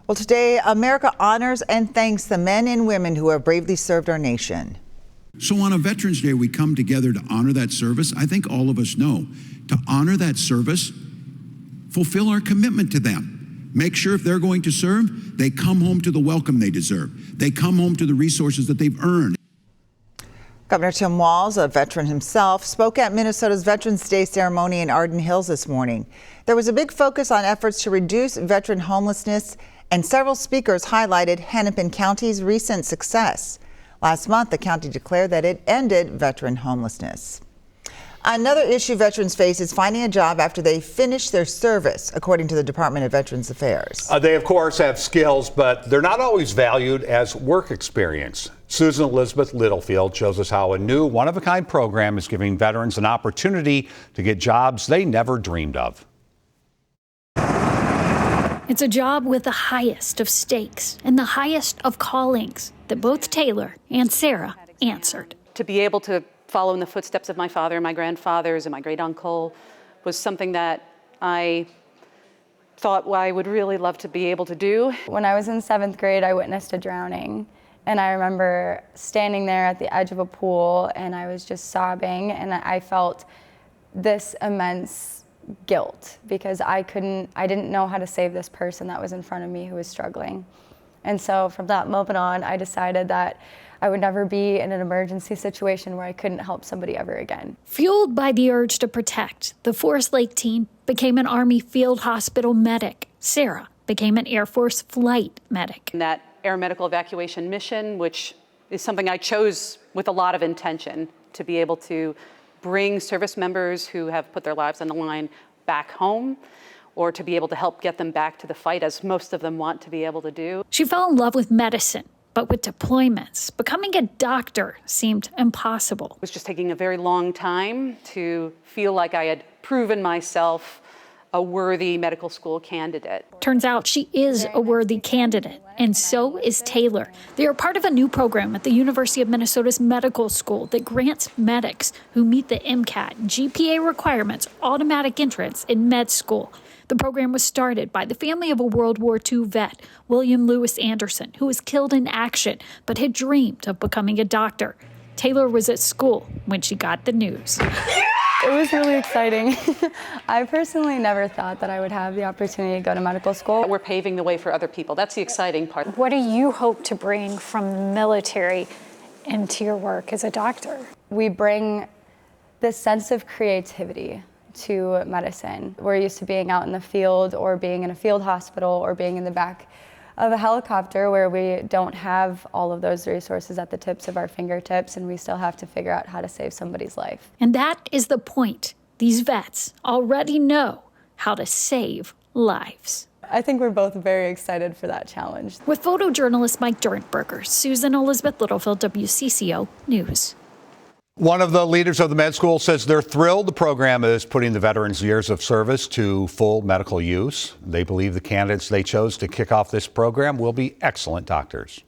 Well, today, America honors and thanks the men and women who have bravely served our nation. So on a Veterans Day, we come together to honor that service. I think all of us know, to honor that service, fulfill our commitment to them. Make sure if they're going to serve, they come home to the welcome they deserve. They come home to the resources that they've earned. Governor Tim Walz, a veteran himself, spoke at Minnesota's Veterans Day ceremony in Arden Hills this morning. There was a big focus on efforts to reduce veteran homelessness, and several speakers highlighted Hennepin County's recent success. Last month, the county declared that it ended veteran homelessness. Another issue veterans face is finding a job after they finish their service, according to the Department of Veterans Affairs. They, of course, have skills, but they're not always valued as work experience. Susan Elizabeth Littlefield shows us how a new one-of-a-kind program is giving veterans an opportunity to get jobs they never dreamed of. It's a job with the highest of stakes and the highest of callings that both Taylor and Sarah answered. To be able to follow in the footsteps of my father and my grandfathers and my great uncle was something that I thought I would really love to be able to do. When I was in 7th grade, I witnessed a drowning. And I remember standing there at the edge of a pool and I was just sobbing, and I felt this immense guilt because I didn't know how to save this person that was in front of me who was struggling. And so from that moment on, I decided that I would never be in an emergency situation where I couldn't help somebody ever again. Fueled by the urge to protect, the Forest Lake teen became an Army field hospital medic. Sarah became an Air Force flight medic. And that air medical evacuation mission, which is something I chose with a lot of intention, to be able to bring service members who have put their lives on the line back home, or to be able to help get them back to the fight, as most of them want to be able to do. She fell in love with medicine, but with deployments, becoming a doctor seemed impossible. It was just taking a very long time to feel like I had proven myself a worthy medical school candidate. Turns out she is a worthy candidate, and so is Taylor. They are part of a new program at the University of Minnesota's medical school that grants medics who meet the MCAT GPA requirements automatic entrance in med school. The program was started by the family of a World War II vet, William Lewis Anderson, who was killed in action but had dreamed of becoming a doctor. Taylor was at school when she got the news. It was really exciting. I personally never thought that I would have the opportunity to go to medical school. We're paving the way for other people. That's the exciting part. What do you hope to bring from the military into your work as a doctor? We bring this sense of creativity to medicine. We're used to being out in the field or being in a field hospital or being in the back of a helicopter where we don't have all of those resources at the tips of our fingertips, and we still have to figure out how to save somebody's life. And that is the point. These vets already know how to save lives. I think we're both very excited for that challenge. With photojournalist Mike Durantberger, Susan Elizabeth Littlefield, WCCO News. One of the leaders of the med school says they're thrilled the program is putting the veterans' years of service to full medical use. They believe the candidates they chose to kick off this program will be excellent doctors.